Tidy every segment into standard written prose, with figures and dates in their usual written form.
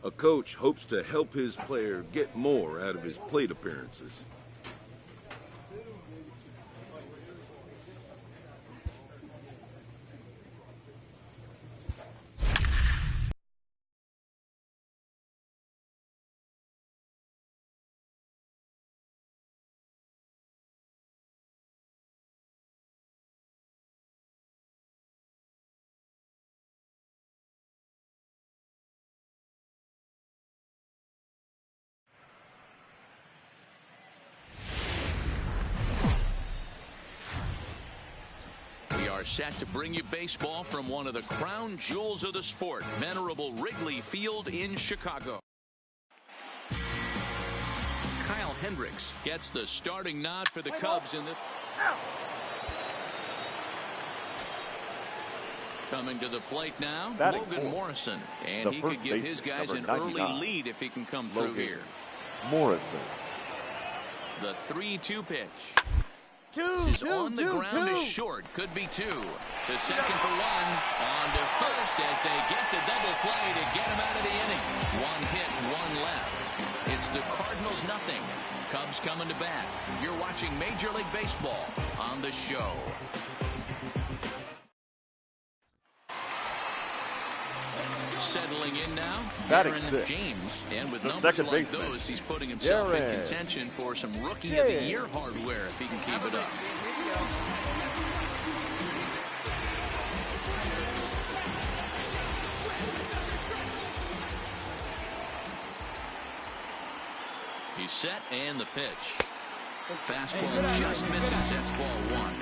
A coach hopes to help his player get more out of his plate appearances. Set to bring you baseball from one of the crown jewels of the sport, venerable Wrigley Field in Chicago. Kyle Hendricks gets the starting nod for the Cubs in this. Coming to the plate now, Logan Morrison, and he could give his guys an early lead if he can come through here. Morrison. The 3-2 pitch. Is on the ground is short. Could be two. The second for one. On to first as they get the double play to get him out of the inning. One hit, one left. It's the Cardinals nothing. Cubs coming to bat. You're watching Major League Baseball on the show. Settling in now, Aaron James, and with numbers like those, he's putting himself in contention for some Rookie of the Year hardware if he can keep it up. He's set, and the pitch. Fastball just misses. That's ball one.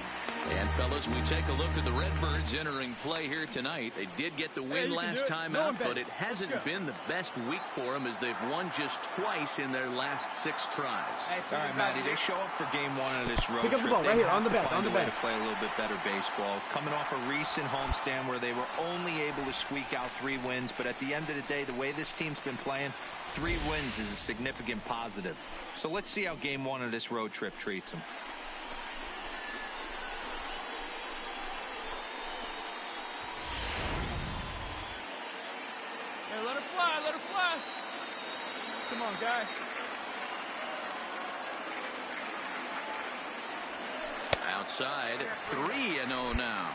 And, fellas, we take a look at the Redbirds entering play here tonight. They did get the win last time out, but it hasn't been the best week for them as they've won just twice in their last 6 tries. All right, Matty, they show up for game 1 of this road trip. Pick up the ball right here on the bat. To play a little bit better baseball. Coming off a recent homestand where they were only able to squeak out 3 wins, but at the end of the day, the way this team's been playing, 3 wins is a significant positive. So let's see how game 1 of this road trip treats them. Let her fly, let her fly. Come on, guy. Outside, 3-0 now.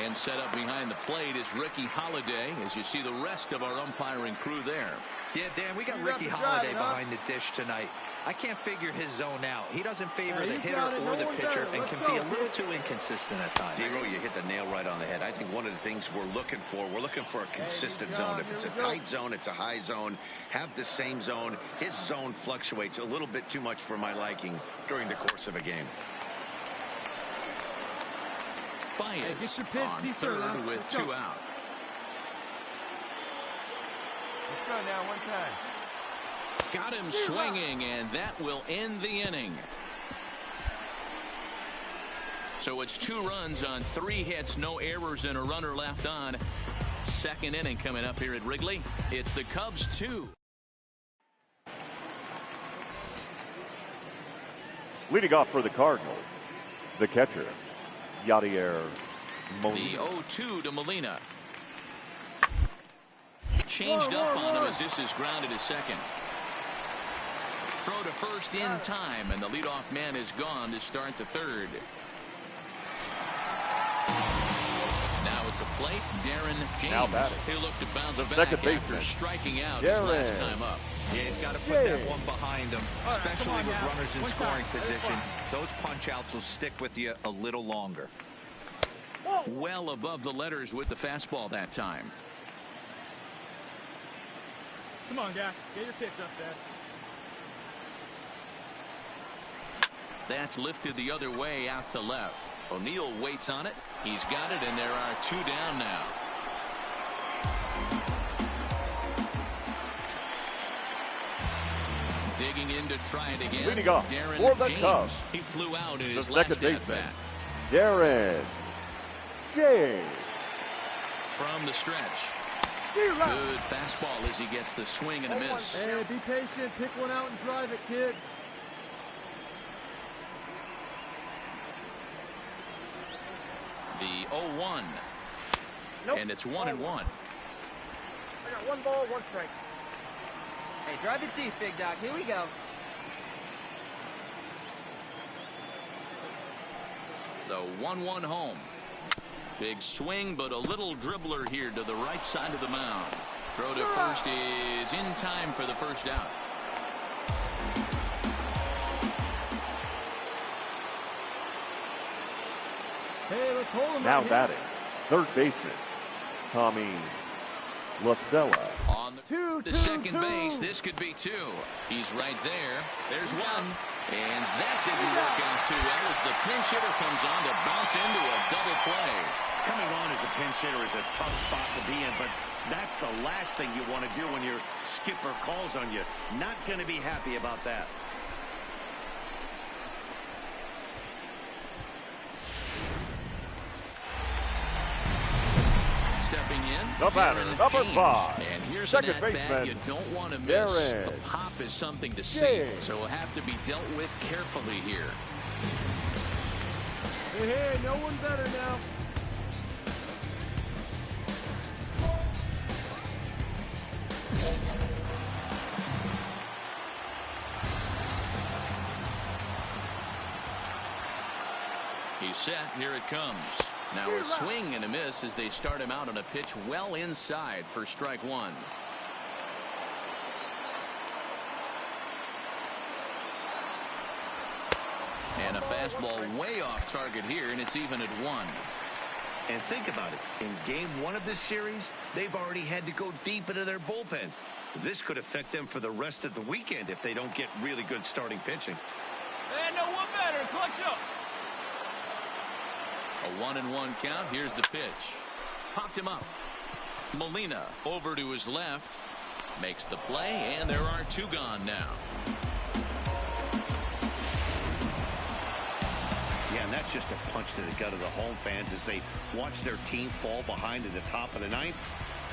And set up behind the plate is Ricky Holiday, as you see the rest of our umpiring crew there. Yeah, Dan, we got Ricky Holiday behind the dish tonight. I can't figure his zone out. He doesn't favor the hitter or the pitcher and can be a little too inconsistent at times. Dero, you hit the nail right on the head. I think one of the things we're looking for a consistent zone. If it's a tight zone, it's a high zone. Have the same zone. His zone fluctuates a little bit too much for my liking during the course of a game. Baez on third with 2 out. Let's go now, one time. Got him swinging, and that will end the inning. So it's 2 runs on 3 hits, no errors, and a runner left on. Second inning coming up here at Wrigley. It's the Cubs 2. Leading off for the Cardinals, the catcher, Yadier Molina. The 0-2 to Molina. Changed up on him as this is grounded to second. Throw to first in time, and the leadoff man is gone to start the third. Now at the plate, Darren James. He'll look to bounce back after striking out his last time up. Yeah, he's got to put that one behind him, especially with runners in scoring position. Those punch-outs will stick with you a little longer. Well above the letters with the fastball that time. Come on, guy. Get your pitch up there. That's lifted the other way out to left. O'Neill waits on it. He's got it, and there are 2 down now. Digging in to try it again. Leading off Darren for the James. Cubs. He flew out in his The last second at bat. Darren James. From the stretch. Good fastball as he gets the swing and a miss. Hey, be patient. Pick one out and drive it, kid. The 0-1. Nope. And it's 1-1. I got 1 ball, 1 strike. Hey, drive it deep, Big Doc. Here we go. The 1-1 home. Big swing, but a little dribbler here to the right side of the mound. Throw to first is in time for the first out. Hey, let's hold him. Now batting, third baseman, Tommy LaStella. On the second base, this could be two. He's right there. There's one. And that didn't work out too well as the pinch hitter comes on to bounce into a double play. Coming on as a pinch hitter is a tough spot to be in, but that's the last thing you want to do when your skipper calls on you. Not going to be happy about that. Stepping in, The batter, number 5. And here's second an at-bat you baseman, don't want to miss. Darren The pop is something to see, James. so it will have to be dealt with carefully here. Hey, no one better now. He's set. Here it comes. Now a swing and a miss as they start him out on a pitch well inside for strike one. And a fastball way off target here, and it's even at 1. And think about it. In game 1 of this series, they've already had to go deep into their bullpen. This could affect them for the rest of the weekend if they don't get really good starting pitching. Hey, no one better. Clutch up. A 1-1 count. Here's the pitch. Popped him up. Molina over to his left. Makes the play, and there are 2 gone now. Yeah, and that's just a punch to the gut of the home fans as they watch their team fall behind in the top of the 9th.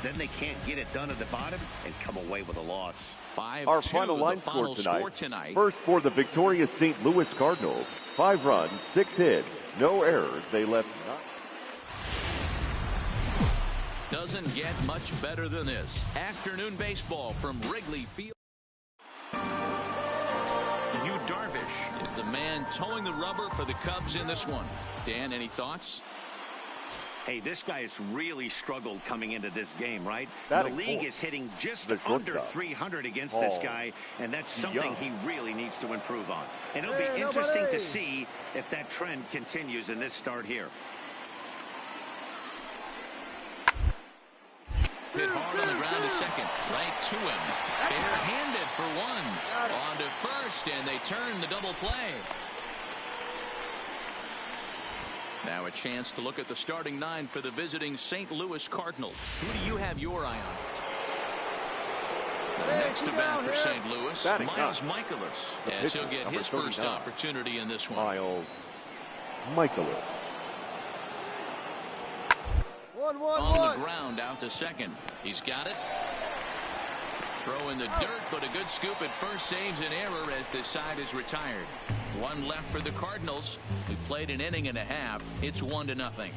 Then they can't get it done at the bottom and come away with a loss. 5-2, Our final line score tonight. First for the victorious St. Louis Cardinals. 5 runs, 6 hits, no errors. They left not. Doesn't get much better than this. Afternoon baseball from Wrigley Field. Darvish is the man towing the rubber for the Cubs in this one. Dan, any thoughts? Hey, this guy has really struggled coming into this game, right? Batting the league fourth. is hitting just The under shortstop. 300 against this guy, and that's something he really needs to improve on. And it'll be interesting to see if that trend continues in this start here. Hit hard on the ground to second. Right to him. Barehanded for 1. On to first, and they turn the double play. Now a chance to look at the starting 9 for the visiting St. Louis Cardinals. Who do you have your eye on? The next to bat for St. Louis, Batting Miles nine. Michaelis, The as pitcher, he'll get number his first 39. opportunity in this one. Miles Michaelis. 1-1-1. On the ground out to second. He's got it. Throw in the dirt, but a good scoop at first saves an error as this side is retired. 1 left for the Cardinals, who played an inning and a half. It's 1-0.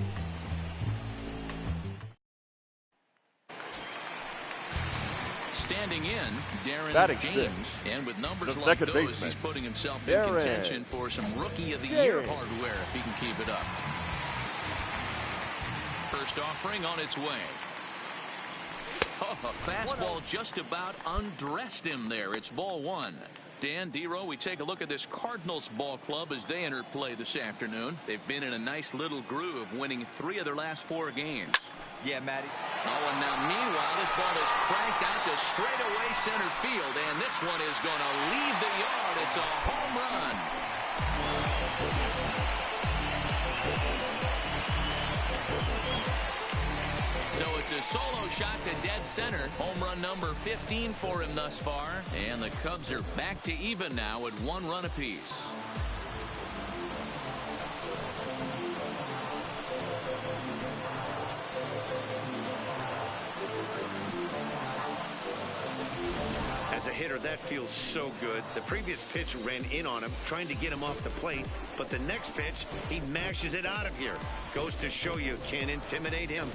Standing in, Darren Batting James, sixth. and with numbers The like second those, baseman, he's putting himself Darren in contention for some Rookie of the Year James. hardware if he can keep it up. First offering on its way. Oh, a fastball just about undressed him there. It's ball 1. Dan, D-Row, we take a look at this Cardinals ball club as they enter play this afternoon. They've been in a nice little groove, winning 3 of their last 4 games. Yeah, Matty. Oh, and now meanwhile, this ball is cranked out to straightaway center field, and this one is going to leave the yard. It's a home run. So it's a solo shot to dead center. Home run number 15 for him thus far. And the Cubs are back to even now at 1 run apiece. As a hitter, that feels so good. The previous pitch ran in on him, trying to get him off the plate. But the next pitch, he mashes it out of here. Goes to show you, can't intimidate him.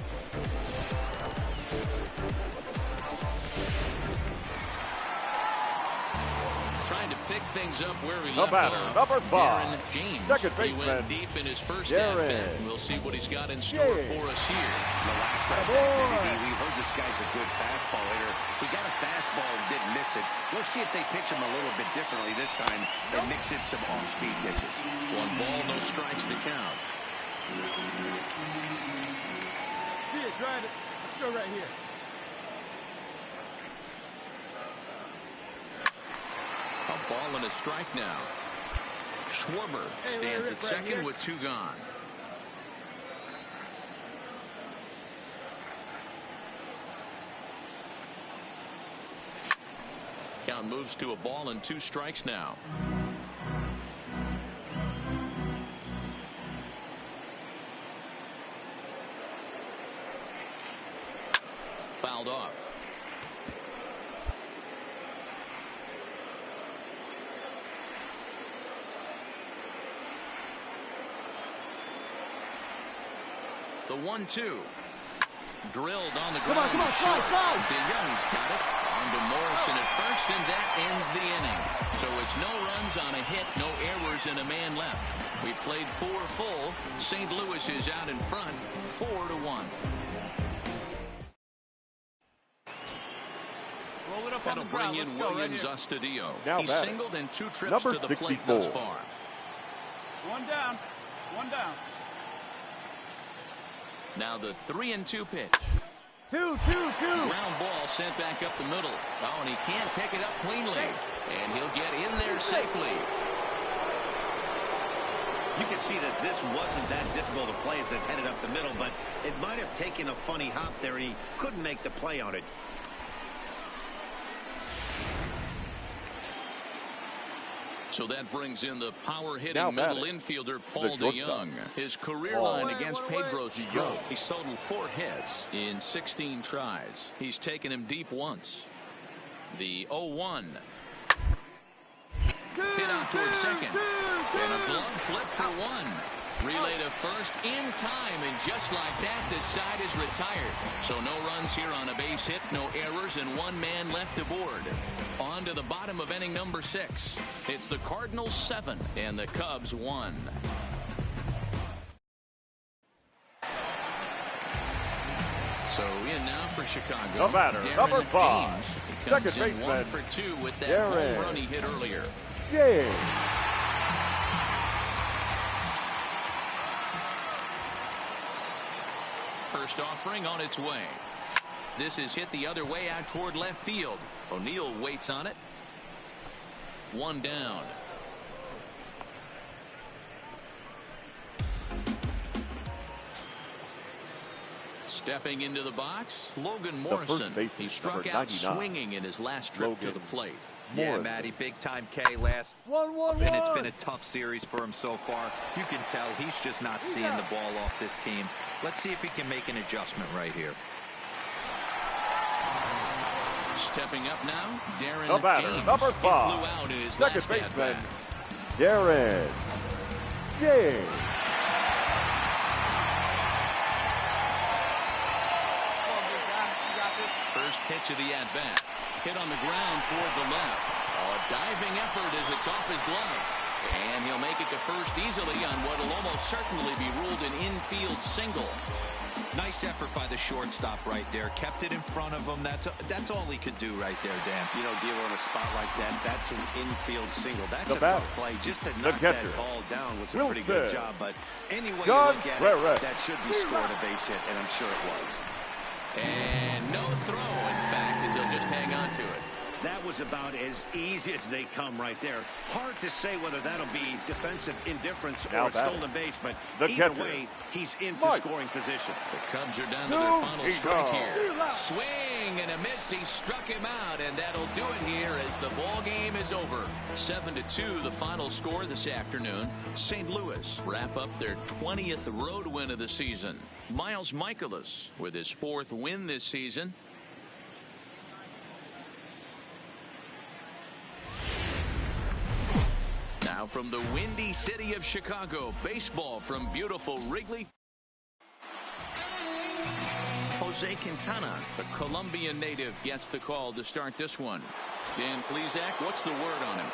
pick things up where he The left batter, off. number 5. Aaron James. Second He baseman, went deep in his first at-bat. We'll see what he's got in store for us here. The last at-bat, we heard this guy's a good fastball hitter. He got a fastball and didn't miss it. We'll see if they pitch him a little bit differently this time and mix in some off-speed pitches. 1 ball, no strikes to count. See it, drive it. Let's go right here. A ball and a strike now. Schwarber stands at second with 2 gone. Count moves to a ball and 2 strikes now. Fouled off. The 1-2. Drilled on the ground. Come on, slide. DeYoung's got it. On to Morrison at first, and that ends the inning. So it's no runs on a hit, no errors, and a man left. We played 4 full. St. Louis is out in front, 4-1. Roll it up That'll on the ground. bring in Williams Astudillo. He's singled in 2 trips number to the plate 64. thus far. 1 down. 1 down. Now the 3-2 pitch. 2. Ground ball sent back up the middle. Oh, and he can't pick it up cleanly. And he'll get in there safely. You can see that this wasn't that difficult a play as it headed up the middle, but it might have taken a funny hop there, and he couldn't make the play on it. So that brings in the power-hitting middle infielder Paul DeYoung. His career line against Pedro Strop. He's totaled 4 hits in 16 tries. He's taken him deep once. The 0-1. Hit out towards second. And a glove flip for 1. Relay to first in time, and just like that, this side is retired. So no runs here on a base hit, no errors, and 1 man left aboard. On to the bottom of inning number 6. It's the Cardinals 7 and the Cubs 1. So in now for Chicago. The batter, number 5. He comes Second in baseman, 1 for 2 with that home run he hit earlier. James. First offering on its way. This is hit the other way out toward left field. O'Neill waits on it. 1 down. Stepping into the box, Logan Morrison. He struck out swinging in his last trip to the plate. Yeah, Matty, big-time K last. 1-1-1. And it's been a tough series for him so far. You can tell he's just not seeing the ball off this team. Let's see if he can make an adjustment right here. Stepping up now, Darren The batter, James. number 5. He flew out in his Second last baseman, at-bat. Darren James. First pitch of the at-bat. Hit on the ground toward the left. A diving effort as it's off his glove. And he'll make it to first easily on what will almost certainly be ruled an infield single. Nice effort by the shortstop right there. Kept it in front of him. That's all he could do right there, Dan. You know, dealer on a spot like that, that's an infield single. That's The a batter, tough play. Just to the knock catcher, that ball down was a Wilson. pretty good job. But anyway you John look at Rivera. it, that should be scored a base hit, and I'm sure it was. And no throw, in fact, as he'll just hang on to it. That was about as easy as they come right there. Hard to say whether that'll be defensive indifference or a stolen base, but either way, he's into scoring position. The Cubs are down to their final strike here. Swing and a miss. He struck him out, and that'll do it here as the ball game is over. 7-2, the final score this afternoon. St. Louis wrap up their 20th road win of the season. Miles Mikolas with his 4th win this season. Now from the windy city of Chicago, baseball from beautiful Wrigley. Jose Quintana, the Colombian native, gets the call to start this one. Dan Plesac, what's the word on him?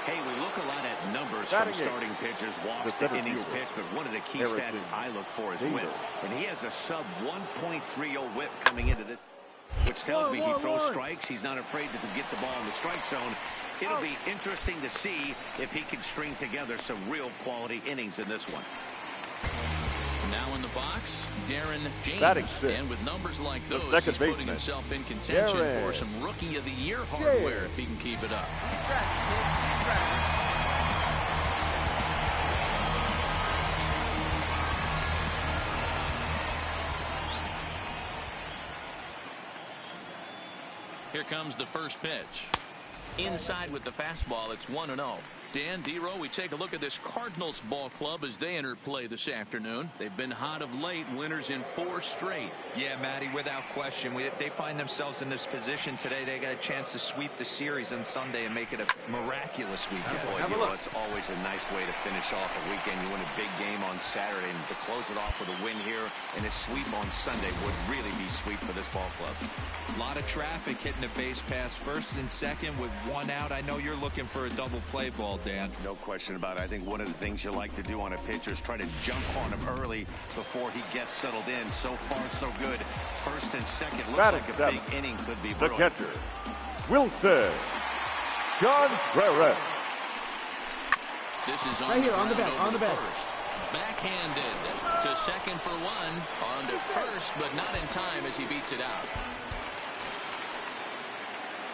Hey, we look a lot at numbers from starting pitchers, walks to innings pitched, but one of the key stats I look for is whip. And he has a sub 1.30 whip coming into this, which tells me he throws strikes. He's not afraid to get the ball in the strike zone. It'll be interesting to see if he can string together some real quality innings in this one. Now in the box, Darren James. Batting sixth. And with numbers like those, he's putting himself in contention for some Rookie of the Year hardware if he can keep it up. Here comes the first pitch. Inside with the fastball, it's 1-0. Dan, D-Row, we take a look at this Cardinals ball club as they enter play this afternoon. They've been hot of late, winners in 4 straight. Yeah, Matty, without question. They find themselves in this position today. They got a chance to sweep the series on Sunday and make it a miraculous weekend. Boy, it's always a nice way to finish off a weekend. You win a big game on Saturday, and to close it off with a win here and a sweep on Sunday would really be sweet for this ball club. A lot of traffic hitting the base pass first and second with 1 out. I know you're looking for a double play ball, Dan. No question about it. I think one of the things you like to do on a pitcher is try to jump on him early before he gets settled in. So far, so good. First and second looks like a big inning could be brewing. The catcher, Wilson Contreras. This is right here on the back, Backhanded to second for 1. On to first, but not in time as he beats it out.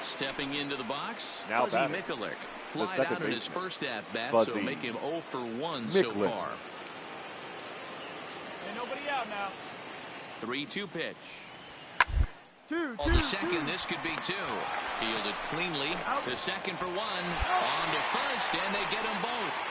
Stepping into the box, Fuzzy Mikulik. Flied out in his first at-bat, so make him 0 for 1 so far. Ain't nobody out now. 3-2 pitch. Two. Second, this could be 2. Fielded cleanly. To second for 1. On to first, and they get them both.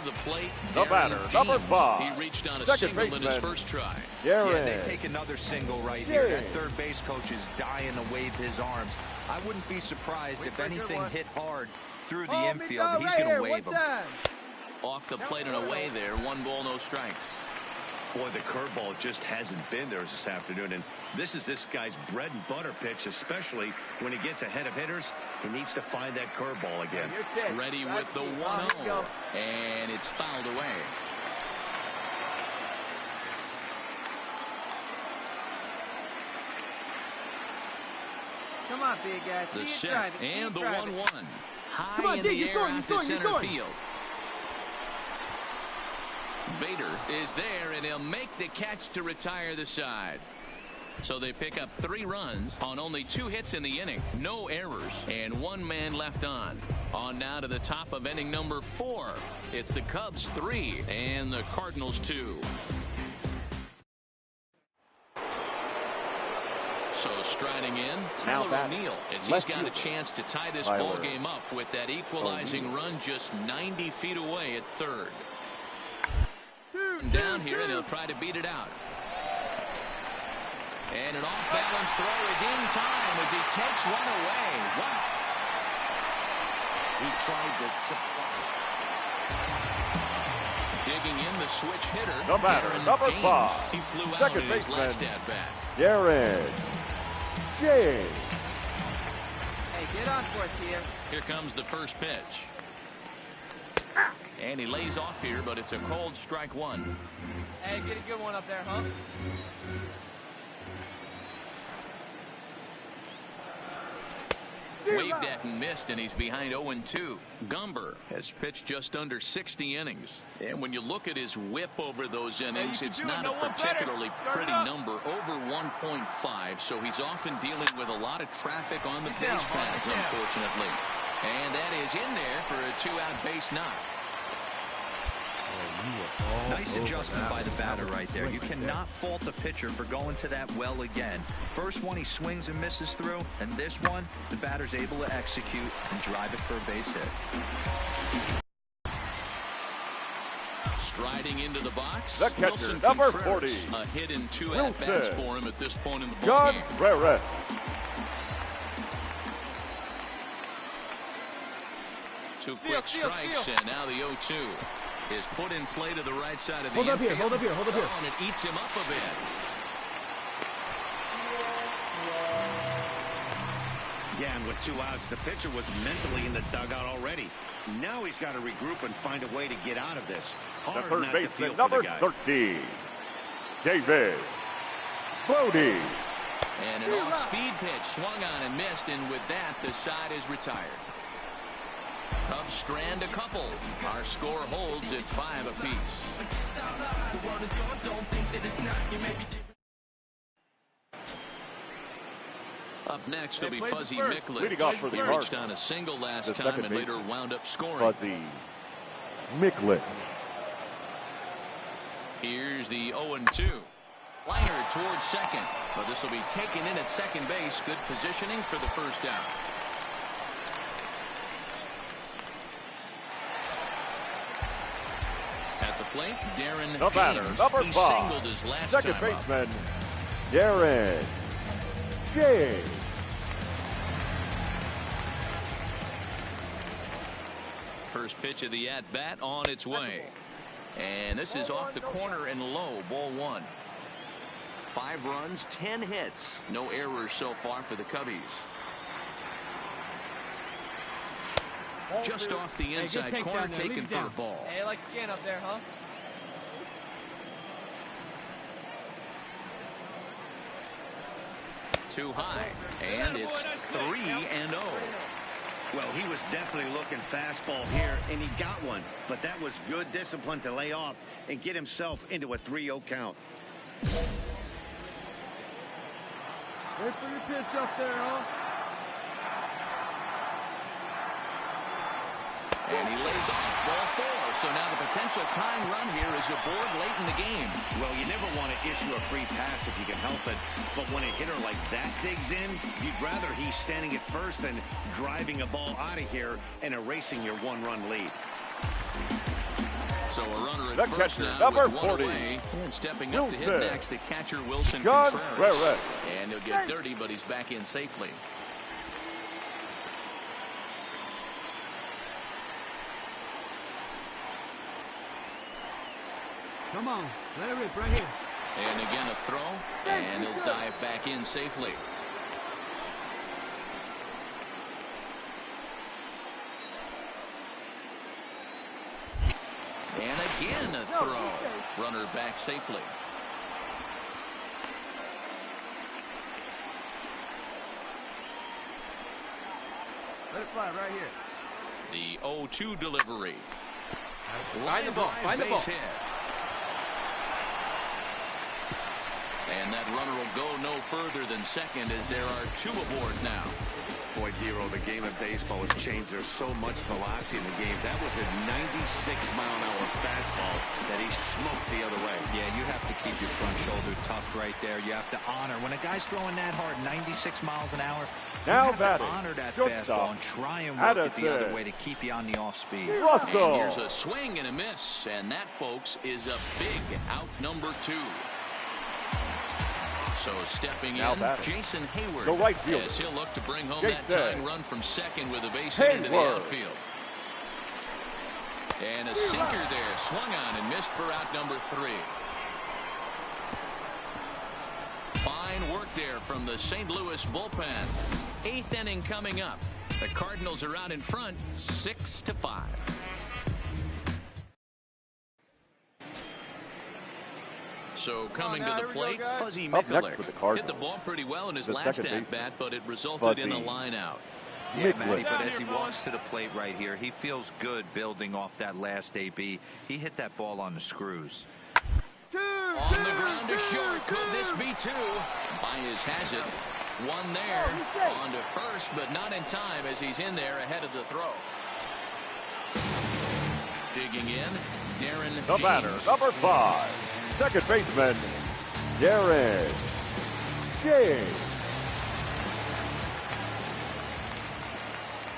The plate, the batter, number 5. He reached on a single in his first try. Yeah, they take another single right here. That third base coach is dying to wave his arms. I wouldn't be surprised if anything hit hard through the infield. He's going to wave him. Off the plate and away there. 1 ball, no strikes. Boy, the curveball just hasn't been there this afternoon, and this is this guy's bread and butter pitch, especially when he gets ahead of hitters. He needs to find that curveball again. Ready with the 1-0, and it's fouled away. Come on, big guy. The set and the 1-1. High Come on, in Jake, the you're air scoring, out to center field. Bader is there, and he'll make the catch to retire the side. So they pick up 3 runs on only 2 hits in the inning. No errors, and 1 man left on. On now to the top of inning number 4. It's the Cubs 3 and the Cardinals 2. So striding in, Tyler O'Neill, as he's got a chance to tie this ball game up with that equalizing run just 90 feet away at third. Down here, and he'll try to beat it out. And an off-balance throw is in time as he takes one away. Wow. He tried to supply. Digging in the switch hitter. The batter, number 5. He flew out Second in his last baseman, at-bat. Darren James. Hey, get on for it, Tia. Here comes the first pitch. And he lays off here, but it's a cold strike 1. Hey, get a good one up there, huh? Waved at and missed, and he's behind 0-2. Gumber has pitched just under 60 innings. And when you look at his whip over those innings, it's not a particularly pretty number, over 1.5. So he's often dealing with a lot of traffic on the base paths, unfortunately. And that is in there for a 2-out base knock. Nice adjustment by the batter right there. You cannot fault the pitcher for going to that well again. First one he swings and misses through, and this one the batter's able to execute and drive it for a base hit. Striding into the box, the catcher, Wilson number Contreras, 40. a hit in 2 at-bats for him at this point in the ball game. Contreras. Two quick strikes, and now the 0-2 is put in play to the right side of the infield. Hold up here. Oh, and it eats him up a bit. Yeah, and with 2 outs, the pitcher was mentally in the dugout already. Now he's got to regroup and find a way to get out of this. The Hard third not to baseman, feel number for the guy. 13, David Brody. And an off-speed pitch swung on and missed, and with that, the side is retired. Cubs strand a couple. Our score holds at 5 apiece. Up next will be Fuzzy Micklitch. Leading off for the He Cardinals. reached on a single last The time and second later wound up scoring. Fuzzy Micklitch. Here's the 0-2. Liner towards second, but this will be taken in at second base. Good positioning for the first out. At the plate, Darren The batter, James. number He 5, singled his last second time up. baseman, Darren James. First pitch of the at-bat on its way. And this is off the corner and low, ball 1. 5 runs, 10 hits. No errors so far for the Cubbies. Just off the inside corner, taken for a ball. Hey, like again up there, huh? Too high, and it's 3-0. Well, he was definitely looking fastball here, and he got one. But that was good discipline to lay off and get himself into a 3-0 count. Wait for your pitch up there, huh? And he lays off ball 4. So now the potential tying run here is aboard late in the game. Well, you never want to issue a free pass if you can help it. But when a hitter like that digs in, you'd rather he's standing at first than driving a ball out of here and erasing your 1-run lead. So a runner The at first catcher, now number with 1 40. away. And stepping up to hit Wilson. next, the catcher Wilson John Contreras. Contreras. And he'll get dirty, but he's back in safely. Come on, let it rip right here. And again a throw, and he'll dive back in safely. And again a throw. Runner back safely. Let it fly right here. The 0-2 delivery. Find the ball. Find the ball. Base hit. And that runner will go no further than second as there are 2 aboard now. Boy, Dero, the game of baseball has changed. There's so much velocity in the game. That was a 96-mile-an-hour fastball that he smoked the other way. Yeah, you have to keep your front shoulder tucked right there. You have to honor. When a guy's throwing that hard, 96 miles an hour, Now you have batting, to honor that shortstop, fastball and try and work it the Addison. other way to keep you on the off speed. Russell. And here's a swing and a miss. And that, folks, is a big out number 2. So stepping Now in, batting. Jason Hayward, The right fielder. as he'll look to bring home Jason that tying run from second with a base hit into the Hayward. outfield. And a sinker there, swung on and missed for out number 3. Fine work there from the St. Louis bullpen. 8th inning coming up. The Cardinals are out in front, 6-5. So coming to the plate, Fuzzy Up next Micklitch for the hit Cardinals, the ball pretty well in his the last second baseman, at-bat, but it resulted in a Fuzzy line out. Yeah, Matty, Micklitch. but as he walks to the plate right here, he feels good building off that last AB. He hit that ball on the screws. On the ground to short. Could this be 2? Baez has it. 1 there. On to first, but not in time as he's in there ahead of the throw. Digging in, Darren The James. batter, number 5, second baseman, Darren James.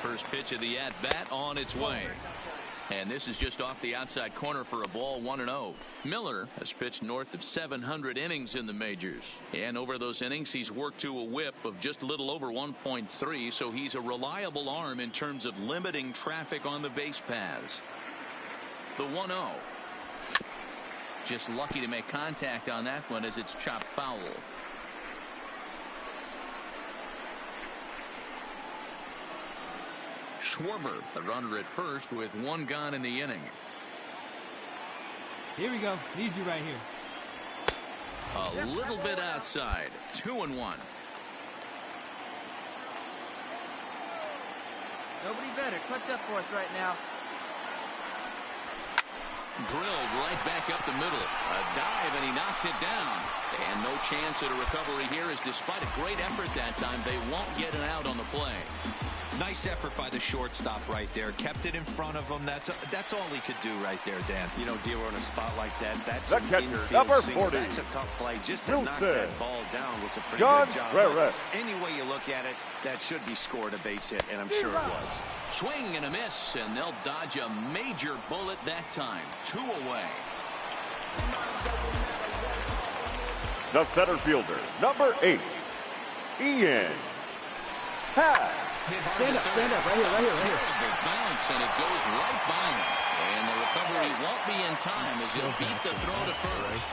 First pitch of the at-bat on its way. And this is just off the outside corner for a ball, 1-0. Miller has pitched north of 700 innings in the majors. And over those innings, he's worked to a whip of just a little over 1.3, so he's a reliable arm in terms of limiting traffic on the base paths. The 1-0. Just lucky to make contact on that one as it's chopped foul. Schwarber, the runner at first with 1 gone in the inning. Here we go. Need you right here. A little bit outside. 2-1. Nobody better. Clutch up for us right now. Drilled right back up the middle. A dive, and he knocks it down. And no chance at a recovery here, as despite a great effort that time, they won't get an out on the play. Nice effort by the shortstop right there. Kept it in front of him. That's all he could do right there, Dan. You know, Dero, in a spot like that, that's the an catcher, infield number single. 40. That's a tough play. Just to Wilson. knock that ball down was a pretty John good job. Rarrett. Any way you look at it, that should be scored a base hit, and I'm sure it was. Swing and a miss, and they'll dodge a major bullet that time. 2 away. The center fielder, number 8, Ian Happ. Stand up, right here, right here, right here. Terrible bounce, and it goes right by him. And the recovery won't be in time as he'll beat the throw to first.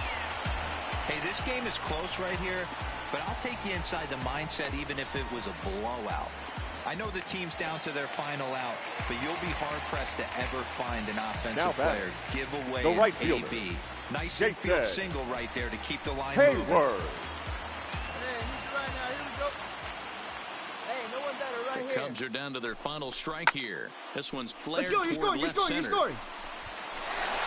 Hey, this game is close right here, but I'll take you inside the mindset even if it was a blowout. I know the team's down to their final out, but you'll be hard-pressed to ever find an offensive player give away the right an fielder. AB. Nice Jake infield Ted. single right there to keep the line Hayward. moving. Hey, need you right now. Here we go. Hey, no one better right The here. Cubs are down to their final strike here. This one's flared Let's go. You're toward scoring. You're left scoring. You're center. scoring.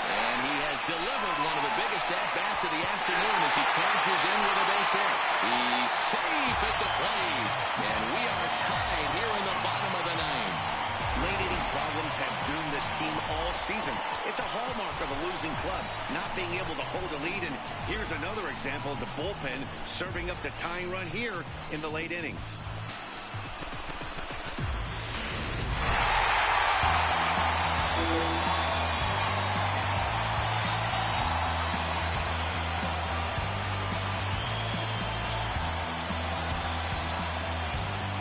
And he has delivered one of the biggest at-bats of the afternoon as he crashes in with a base hit. He's safe at the plate. And we are tied here in the bottom of the 9th. Late inning problems have doomed this team all season. It's a hallmark of a losing club, not being able to hold a lead. And here's another example of the bullpen serving up the tying run here in the late innings.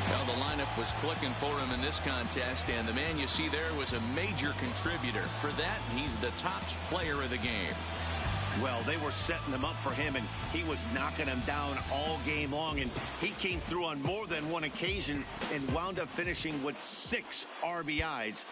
Well, the lineup was clicking for him in this contest, and the man you see there was a major contributor. For that, he's the top player of the game. Well, they were setting them up for him, and he was knocking them down all game long. And he came through on more than one occasion and wound up finishing with 6 RBIs.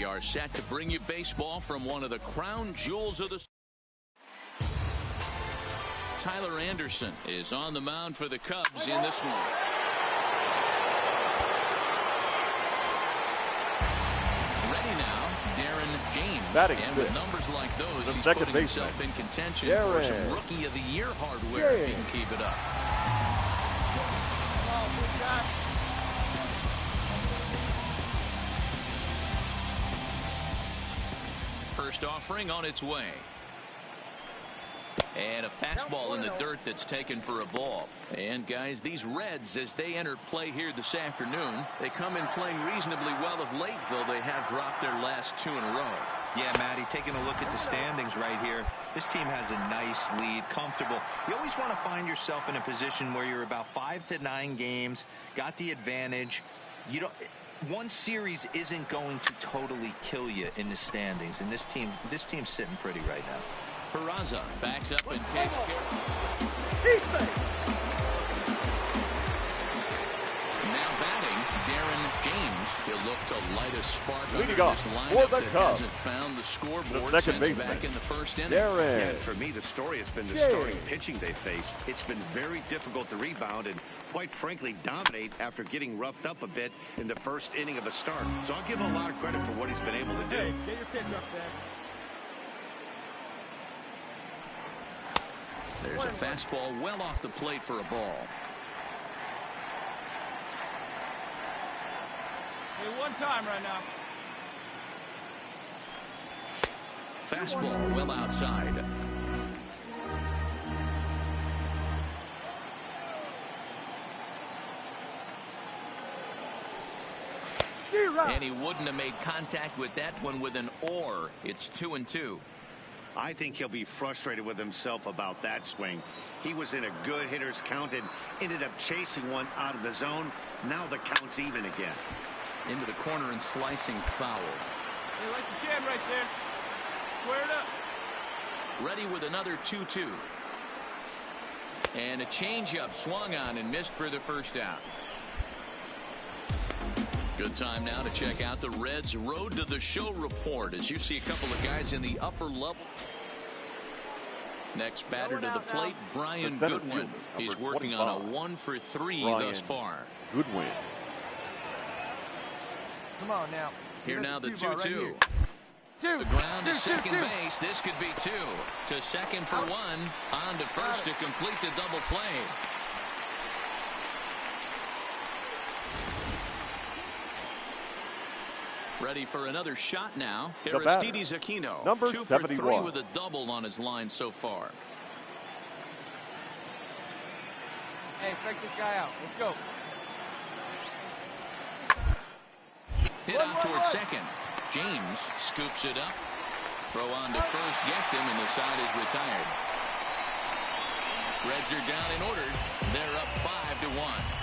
We are set to bring you baseball from one of the crown jewels of the... Tyler Anderson is on the mound for the Cubs in this one. Ready now, Darren James. Batting and fifth. with numbers like those, he's second putting baseman. himself in contention Darren. for some Rookie of the Year hardware if he can keep it up. First offering on its way. And a fastball in the dirt that's taken for a ball. And guys, these Reds, as they enter play here this afternoon, they come in playing reasonably well of late, though they have dropped their last 2 in a row. Yeah, Matty, taking a look at the standings right here, this team has a nice lead, comfortable. You always want to find yourself in a position where you're about 5 to 9 games, got the advantage. You don't. One series isn't going to totally kill you in the standings, and this team's sitting pretty right now. Peraza backs up and takes care. Now batting, Darren James. He'll look to light a spark under this lineup that hasn't found the scoreboard since back in the first inning. Yeah, for me, the story has been the starting pitching they faced. It's been very difficult to rebound and, quite frankly, dominate after getting roughed up a bit in the first inning of a start. So I'll give him a lot of credit for what he's been able to do. Hey, get your pitch up there. There's a fastball well off the plate for a ball. Hey, one time right now. Fastball well outside. And he wouldn't have made contact with that one with an or. It's 2-2. I think he'll be frustrated with himself about that swing. He was in a good hitter's count and ended up chasing one out of the zone. Now the count's even again. Into the corner and slicing foul. Hey, like you can right there. Square it up. Ready with another 2-2. And a changeup swung on and missed for the first out. Good time now to check out the Reds' Road to the Show report as you see a couple of guys in the upper level. Next batter to the plate, Brian Goodwin. He's working on a 1-for-3 thus far. Goodwin. Come on now. Here now the 2-2. The ground to second base. This could be 2. To second for 1. On to first to complete the double play. Ready for another shot now. Aristides Aquino. Number 2 for 3 71. with a double on his line so far. Hey, strike this guy out. Let's go. Hit out towards second. James scoops it up. Throw on to first gets him, and the side is retired. Reds are down and ordered. They're up 5-1.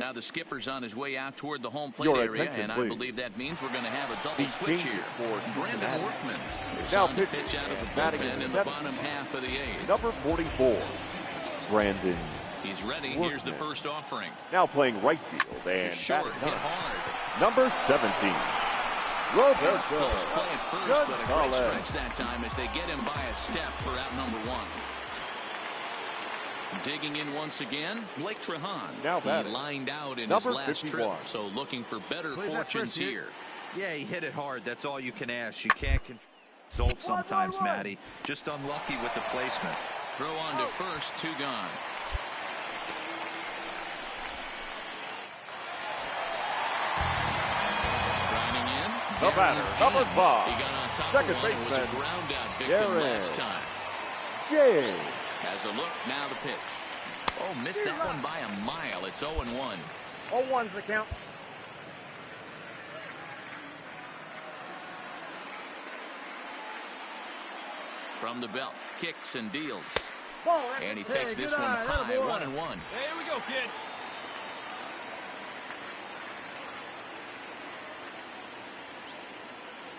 Now the skipper's on his way out toward the home plate area, and I believe that means we're going to have a double switch here. Brandon Workman is on the pitch out of the bullpen in the bottom half of the 8th. Number 44, Brandon. He's ready. Workman. Here's the first offering. Now playing right field and short, hit hard. Number 17, Roberto. Close play at first, but a great stretch that time as they get him by a step for out number 1. Digging in once again, Blake Trehan. Now he lined out in his last trip, so looking for better fortunes here. Yeah, he hit it hard. That's all you can ask. You can't control sometimes, Matty. Just unlucky with the placement. Throw on to first, 2 gone. Striding in. The batter, number 5. He got on top second of one and was a baseman, ground out victim last time. Jay. Has a look, now the pitch. Oh, missed that one by a mile. It's 0-1. 0-1's the count. From the belt, kicks and deals. Ball, and he takes this one high, 1-1. Hey, here we go, kid.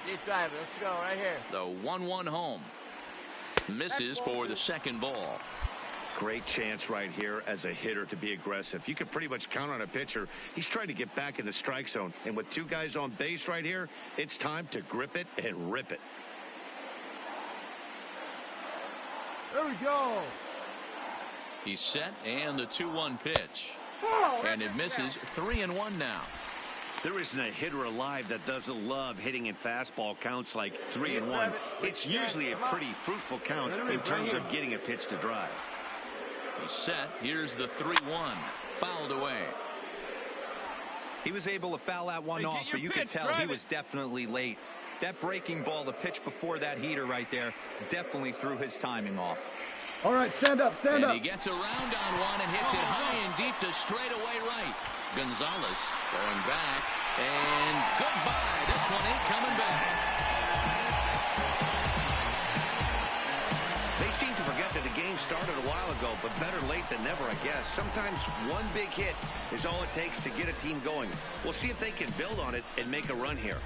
See you driving. Let's go right here. The 1-1 home. Misses for the second ball. Great chance right here as a hitter to be aggressive. You can pretty much count on a pitcher. He's trying to get back in the strike zone. And with two guys on base right here, it's time to grip it and rip it. There we go. He's set, and the 2-1 pitch. And it misses. 3-1 now. There isn't a hitter alive that doesn't love hitting in fastball counts like 3-1. It's usually a pretty fruitful count in terms of getting a pitch to drive. He's set. Here's the 3-1. Fouled away. He was able to foul that one off, but you could tell he was definitely late. That breaking ball, the pitch before that heater right there, definitely threw his timing off. All right, stand up, stand up. And he gets around on one and hits it high and deep to straightaway right. Gonzalez going back, and goodbye. This one ain't coming back. They seem to forget that the game started a while ago, but better late than never, I guess. Sometimes one big hit is all it takes to get a team going. We'll see if they can build on it and make a run here.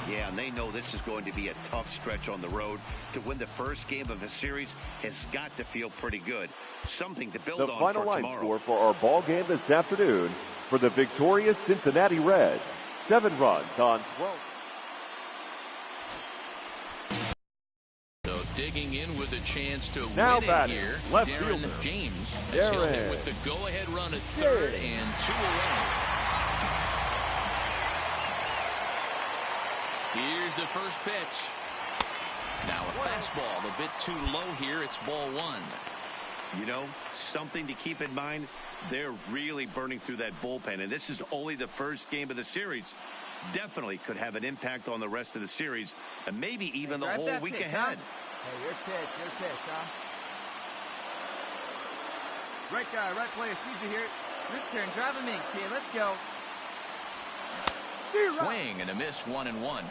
Yeah, and they know this is going to be a tough stretch on the road. To win the first game of a series has got to feel pretty good. Something to build on for tomorrow. The final line score for our ball game this afternoon for the victorious Cincinnati Reds. 7 runs on 12. So digging in with a chance to Now win it here. Left Darren fielder James has hit it with the go-ahead run at third and 2 away. Here's the first pitch. Now a fastball a bit too low here. It's ball 1. You know, something to keep in mind, they're really burning through that bullpen, and this is only the first game of the series. Definitely could have an impact on the rest of the series, and maybe even the whole week ahead. Hey, your pitch, huh? Right guy, right place. Need you here. Your turn. Drive him in, kid. Let's go. Swing and a miss. 1-1.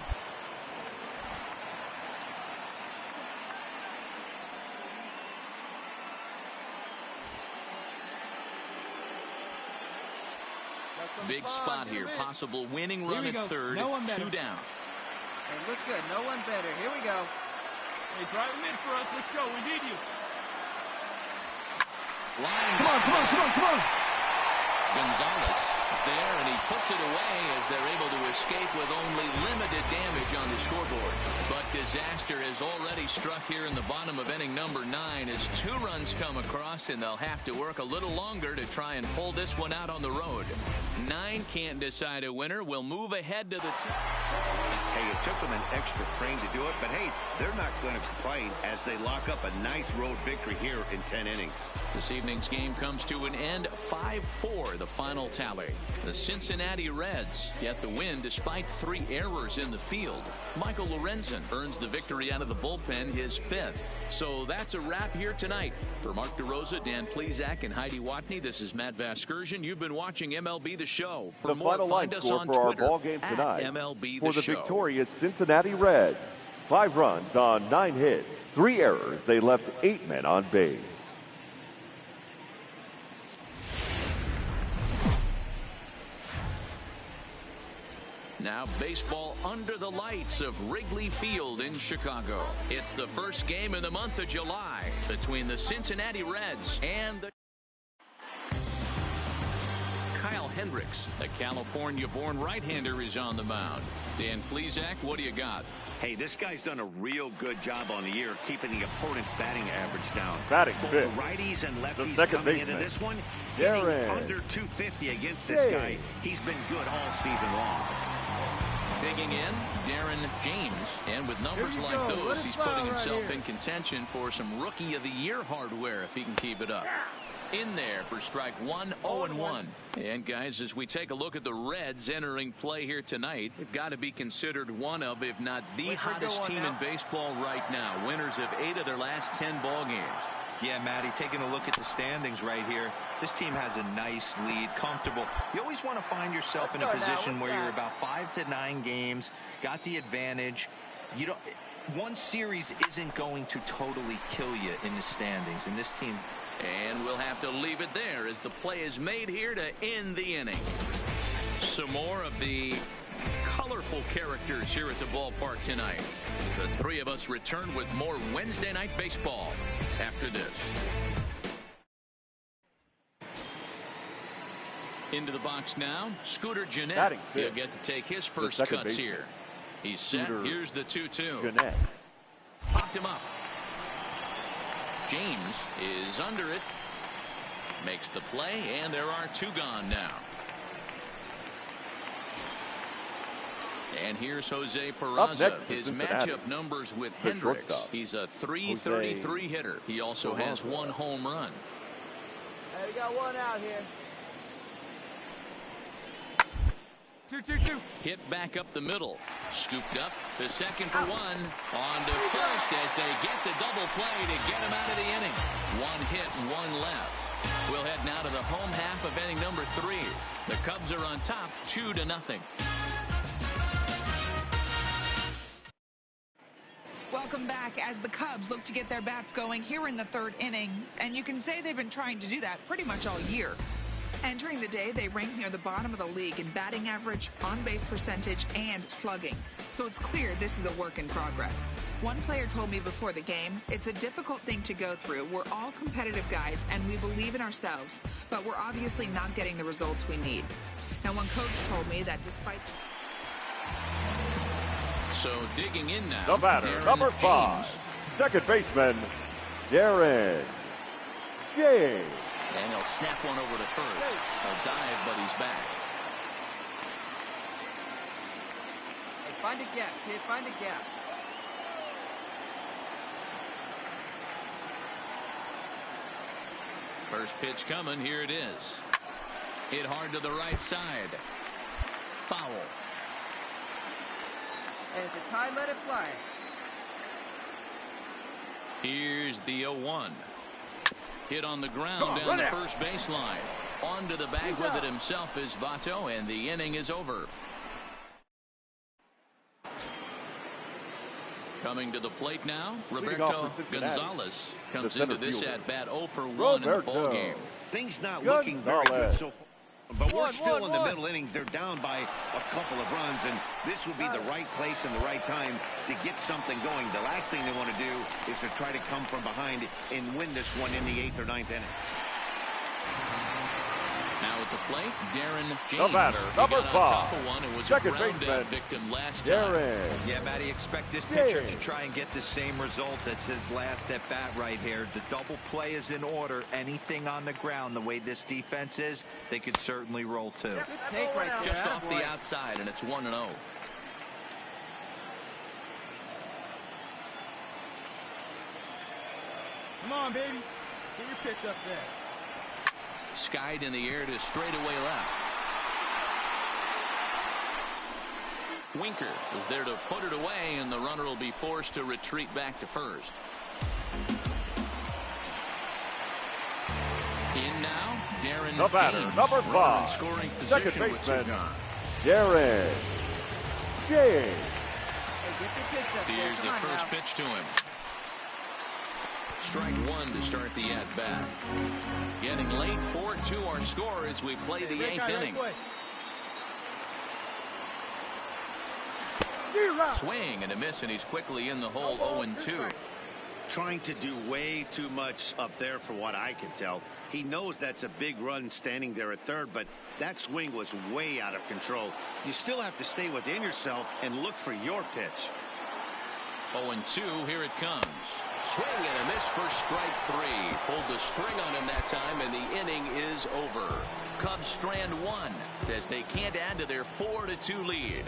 Big spot here. Possible winning run at third. 2 down. Hey, look good. No one better. Here we go. Hey, drive him in for us. Let's go. We need you. Come on. Gonzalez is there, and he puts it away as they're able to escape with only limited damage on the scoreboard. But disaster has already struck here in the bottom of inning number 9 as 2 runs come across, and they'll have to work a little longer to try and pull this one out on the road. 9 can't decide a winner. We'll move ahead to the Hey, it took them an extra frame to do it, but hey, they're not going to complain as they lock up a nice road victory here in 10 innings. This evening's game comes to an end. 5-4 the final tally. The Cincinnati Reds get the win despite 3 errors in the field. Michael Lorenzen earns the victory out of the bullpen, his 5th. So that's a wrap here tonight. For Mark DeRosa, Dan Plezak, and Heidi Watney, this is Matt Vasgersian. You've been watching MLB The Show. For the more, final line find us score on for our Twitter ball game tonight MLB for the Show. victorious Cincinnati Reds. 5 runs on 9 hits, 3 errors. They left 8 men on base. Now baseball under the lights of Wrigley Field in Chicago. It's the first game in the month of July between the Cincinnati Reds and the Kyle Hendricks, a California-born right-hander, is on the mound. Dan Plezak, what do you got? Hey, this guy's done a real good job on the year keeping the opponent's batting average down. Batting Both fifth. righties and lefties coming baseman. into this one, Darren. hitting under 250 against this guy. He's been good all season long. Digging in, Darren James, and with numbers like those, he's putting himself in contention for some Rookie of the Year hardware if he can keep it up. In there for strike 1, 0-1. And guys, as we take a look at the Reds entering play here tonight, they've got to be considered one of, if not the hottest team in baseball right now. Winners of 8 of their last 10 ball games. Yeah, Matty, taking a look at the standings right here, this team has a nice lead, comfortable. You always want to find yourself in a position where you're about 5 to 9 games, got the advantage. You don't. One series isn't going to totally kill you in the standings, and this team. And we'll have to leave it there as the play is made here to end the inning. Some more of the colorful characters here at the ballpark tonight. The three of us return with more Wednesday Night Baseball after this. Into the box now, Scooter Gennett. He'll get to take his first cuts here. He's set. Here's the 2-2. Gennett. Popped him up. James is under it. Makes the play, and there are two gone now. And here's Jose Peraza. His matchup numbers with Hendricks. He's a .333 hitter. He also has one home run. Hey, we got one out here. 2-2-2. Hit back up the middle. Scooped up to second for one. On to first as they get the double play to get him out of the inning. One hit, one left. We'll head now to the home half of inning number 3. The Cubs are on top 2-0. Welcome back as the Cubs look to get their bats going here in the 3rd inning. And you can say they've been trying to do that pretty much all year. Entering the day, they rank near the bottom of the league in batting average, on-base percentage, and slugging. So it's clear this is a work in progress. One player told me before the game, it's a difficult thing to go through. We're all competitive guys, and we believe in ourselves, but we're obviously not getting the results we need. Now, one coach told me that despite... So digging in now, the batter, number 5, second baseman, Darren James. And he'll snap one over to first. He'll dive, but he's back. Hey, find a gap, kid. Find a gap. First pitch coming. Here it is. Hit hard to the right side. Foul. Hey, if it's high, let it fly. Here's the 0-1. Hit on the ground down the first baseline. Onto the bag with it himself is Votto, and the inning is over. Coming to the plate now, Roberto Gonzalez comes into this at-bat 0 for 1 in the ballgame. Things not looking very good so far. But we're still in the middle innings. They're down by a couple of runs, and this would be the right place and the right time to get something going. The last thing they want to do is to try to come from behind and win this one in the 8th or 9th inning. Now at the plate, Darren James. The batter, number 5, second baseman, victim last time. Yeah, Matty, expect this pitcher to try and get the same result as his last at bat right here. The double play is in order. Anything on the ground, the way this defense is, they could certainly roll too. Take right there. Just off the outside, and it's 1-0. Come on, baby. Get your pitch up there. Skied in the air to straightaway left. Winker is there to put it away, and the runner will be forced to retreat back to first. In now, Darren the batter, James. number 5, scoring second position baseman, Darren James. Here's the first pitch to him. Strike 1 to start the at-bat. Getting late, 4-2 our score as we play the 8th inning. Swing and a miss, and he's quickly in the hole. 0-2. Trying to do way too much up there for what I can tell. He knows that's a big run standing there at third, but that swing was way out of control. You still have to stay within yourself and look for your pitch. 0-2, here it comes. Swing and a miss for strike 3. Pulled the string on him that time, and the inning is over. Cubs strand 1 as they can't add to their 4-2 lead.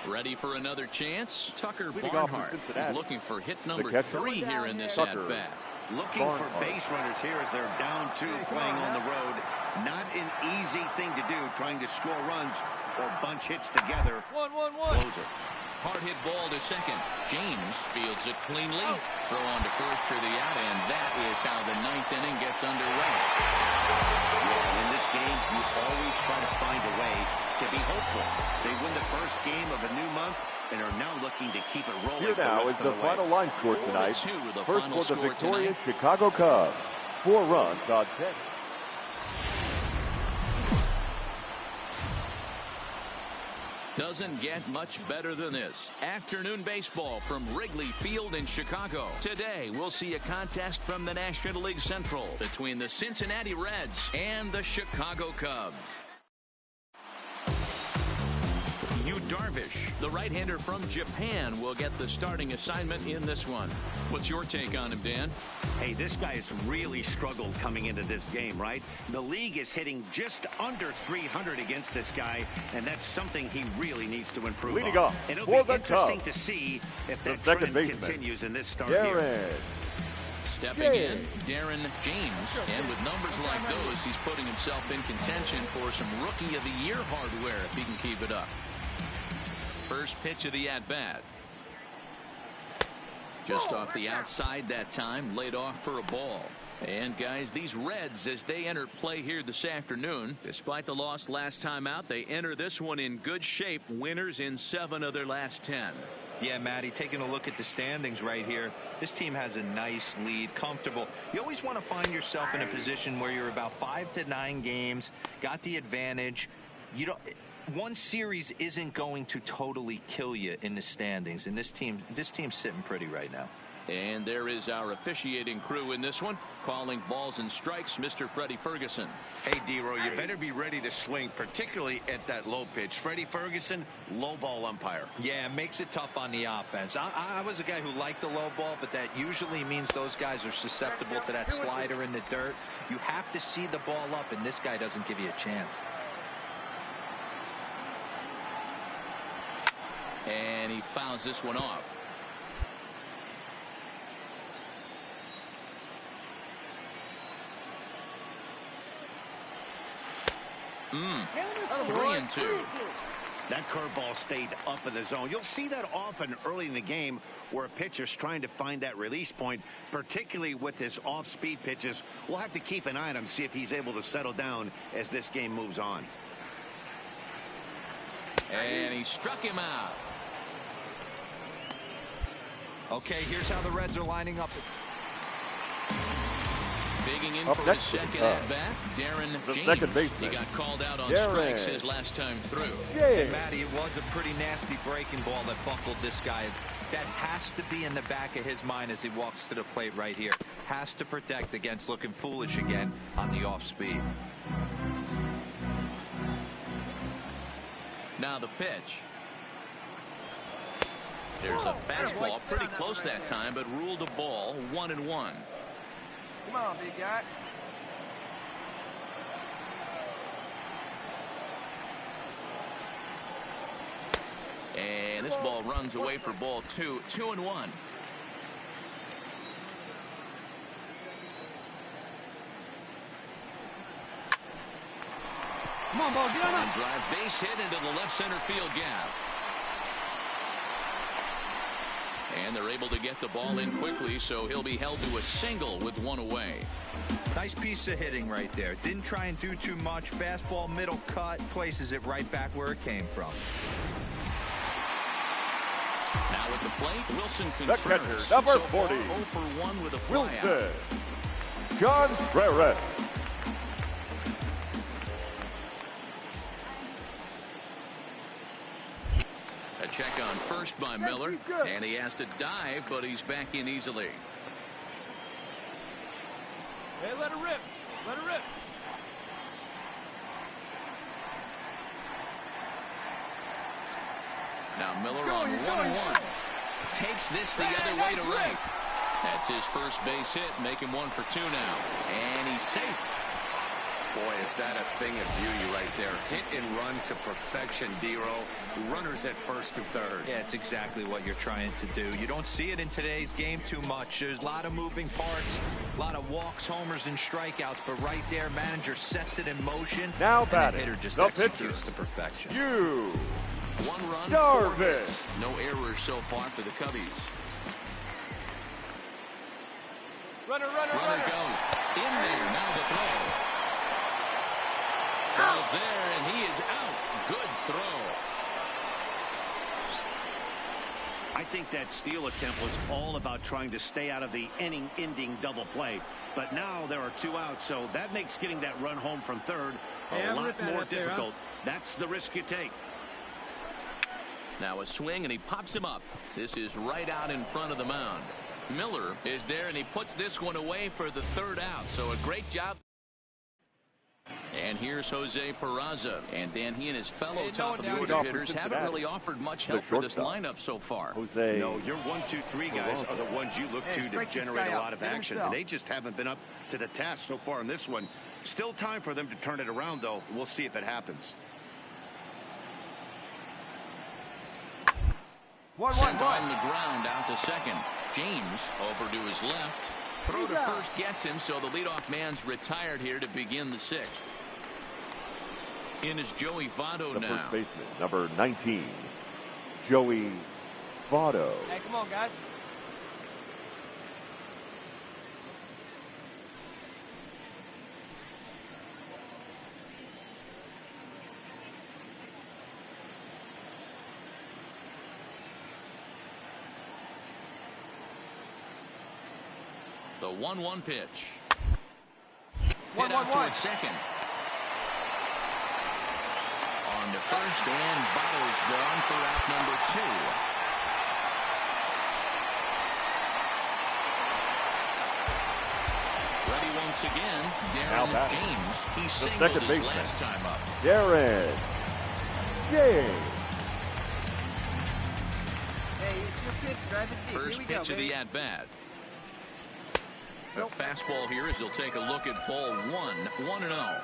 Ready for another chance? Tucker Barnhart is looking for hit number 3 here in this at-bat. Looking for base runners here as they're down 2 playing on the road. Not an easy thing to do, trying to score runs or bunch hits together. 1-1-1. Closer. Hard hit ball to second. James fields it cleanly. Throw on to first for the out, and that is how the 9th inning gets underway. Yeah, in this game, you always try to find a way to be hopeful. They win the first game of a new month and are now looking to keep it rolling. Here now is the final line score tonight. The First final for the score victorious tonight. Chicago Cubs. 4 runs on 10. Doesn't get much better than this. Afternoon baseball from Wrigley Field in Chicago. Today, we'll see a contest from the National League Central between the Cincinnati Reds and the Chicago Cubs. Yu Darvish, the right-hander from Japan, will get the starting assignment in this one. What's your take on him, Dan? Hey, this guy has really struggled coming into this game, right? The league is hitting just under 300 against this guy, and that's something he really needs to improve Leading on. off And it'll for be the interesting Cubs, to see if the that second trend baseman, continues in this start here. Stepping in, Darren James. And with numbers like those, he's putting himself in contention for some Rookie of the Year hardware if he can keep it up. First pitch of the at-bat. Just off the outside that time, laid off for a ball. And guys, these Reds, as they enter play here this afternoon, despite the loss last time out, they enter this one in good shape, winners in 7 of their last 10. Yeah, Matty, taking a look at the standings right here, this team has a nice lead, comfortable. You always want to find yourself in a position where you're about 5 to 9 games, got the advantage. You don't. One series isn't going to totally kill you in the standings, and this team's sitting pretty right now. And there is our officiating crew in this one, calling balls and strikes, Mr. Freddie Ferguson. Hey, D-Row, you better be ready to swing, particularly at that low pitch. Freddie Ferguson, low ball umpire. Yeah, it makes it tough on the offense. I was a guy who liked the low ball, but that usually means those guys are susceptible to that slider in the dirt. You have to see the ball up, and this guy doesn't give you a chance. And he fouls this one off. Three and two. That curveball stayed up in the zone. You'll see that often early in the game where a pitcher's trying to find that release point, particularly with his off-speed pitches. We'll have to keep an eye on him, see if he's able to settle down as this game moves on. And he struck him out. Okay, here's how the Reds are lining up. Digging in for his second at-bat, Darren James. He got called out on strikes his last time through. And Matty, it was a pretty nasty breaking ball that buckled this guy. That has to be in the back of his mind as he walks to the plate right here. Has to protect against looking foolish again on the off-speed. Now the pitch. There's a fastball pretty close that time, but ruled a ball, 1-1. Come on, big guy. And this ball runs away for ball 2, 2-1. Come on, ball, get on up. Drive base hit into the left center field gap. And they're able to get the ball in quickly, so he'll be held to a single with 1 away. Nice piece of hitting right there. Didn't try and do too much. Fastball, middle cut, places it right back where it came from. Now at the plate, Wilson Contreras. The catcher, number 40. 0 for 1 with a flyout. Wilson Contreras. A check on first by Miller, and he has to dive, but he's back in easily. Hey, let it rip. Let it rip. Now Miller on 1-1. Takes this the other way to right. That's his first base hit, making 1 for 2 now. And he's safe. Boy, is that a thing of beauty right there. Hit and run to perfection, D-Row. Runners at first and third. Yeah, it's exactly what you're trying to do. You don't see it in today's game too much. There's a lot of moving parts, a lot of walks, homers, and strikeouts. But right there, manager sets it in motion. Now and batting, the hitter just the executes pitcher. to perfection. Yu 1 run, 4 Darvish. hits. No errors so far for the Cubbies. Runner. Runner goes. In there, now the throw. Falls there, and he is out. Good throw. I think that steal attempt was all about trying to stay out of the inning-ending double play. But now there are 2 outs, so that makes getting that run home from third a lot more difficult. That's the risk you take. Now a swing, and he pops him up. This is right out in front of the mound. Miller is there, and he puts this one away for the 3rd out. So a great job. And here's Jose Peraza. And Dan, he and his fellow top-of-the-order hitters haven't really offered much help for this lineup so far. Jose. No, your 1, 2, 3 guys are the ones you look to generate a lot of action. And they just haven't been up to the task so far in this one. Still time for them to turn it around, though. We'll see if it happens. Sent on the ground out to second. James over to his left. Throw to first gets him, so the leadoff man's retired here to begin the 6th. In is Joey Votto the now. First baseman, number 19, Joey Votto. Hey, come on, guys. The 1-1 pitch. 1-1-1. Hit out toward second. On to first, and Votto's gone for out number 2. Ready once again, Darren James. He singled his last time up. Darren James. Hey, it's your pitch. Drive it deep. First pitch of the at-bat. A fastball here as he'll take a look at ball 1, 1-0.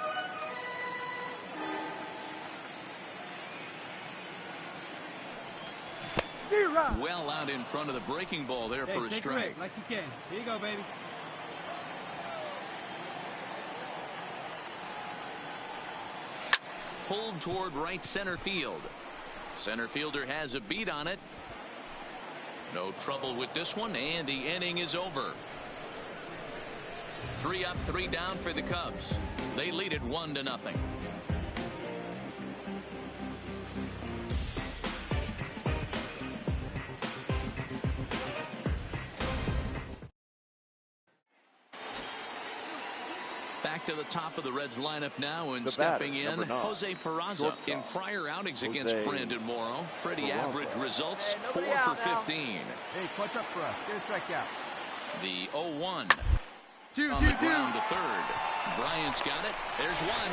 Well out in front of the breaking ball there for a strike. Like you can. Here you go, baby. Pulled toward right center field. Center fielder has a beat on it. No trouble with this one, and the inning is over. 3 up, 3 down for the Cubs. They lead it 1-0. Back to the top of the Reds lineup now, and stepping in, Jose Peraza. In prior outings against Brandon Morrow, pretty average results, 4 for 15. Hey, clutch up for us. Get a strikeout. The 0-1. 2-2-2. On the ground to third. Bryant's got it. There's one.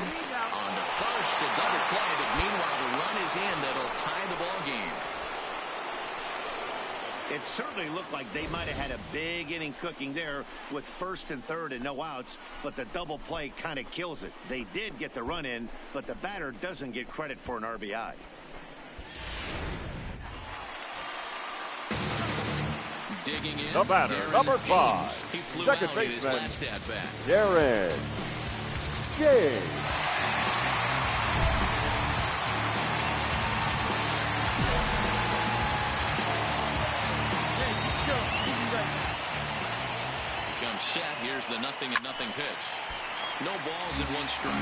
On to first, a double play, but meanwhile the run is in. That'll tie the ball game. It certainly looked like they might have had a big inning cooking there with first and third and no outs, but the double play kind of kills it. They did get the run in, but the batter doesn't get credit for an RBI. Digging in, the batter, Darren number James. 5, He flew second out in his baseman, last at bat. Darren James. Comes set. Here's the 0-0 pitch. No balls and 1 strike.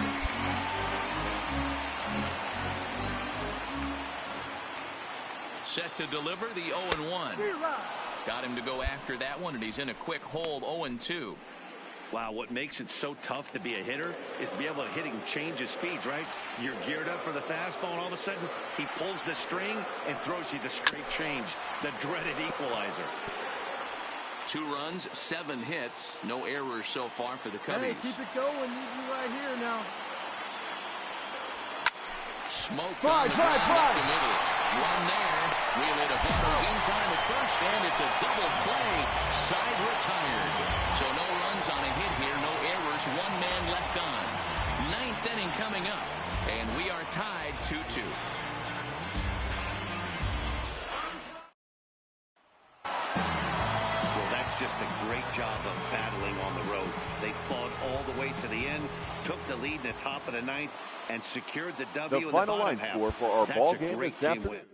Set to deliver the 0-1. Got him to go after that one, and he's in a quick hold, 0-2. Wow, what makes it so tough to be a hitter is to be able to hit and change his speeds, right? You're geared up for the fastball, and all of a sudden, he pulls the string and throws you the straight change, the dreaded equalizer. 2 runs, 7 hits, no errors so far for the Cubbies. Hey, keep it going. You right here now. Smoke on the ground up the middle. One there. Wheel it. Votto's in time at first, and it's a double play. Side retired. So no runs on a hit here, no errors, 1 man left on. 9th inning coming up, and we are tied 2-2. Well, that's just a great job of battling on the road. They fought all the way to the end, took the lead in the top of the 9th, and secured the W in the bottom half. The final line score for our ball game is this afternoon.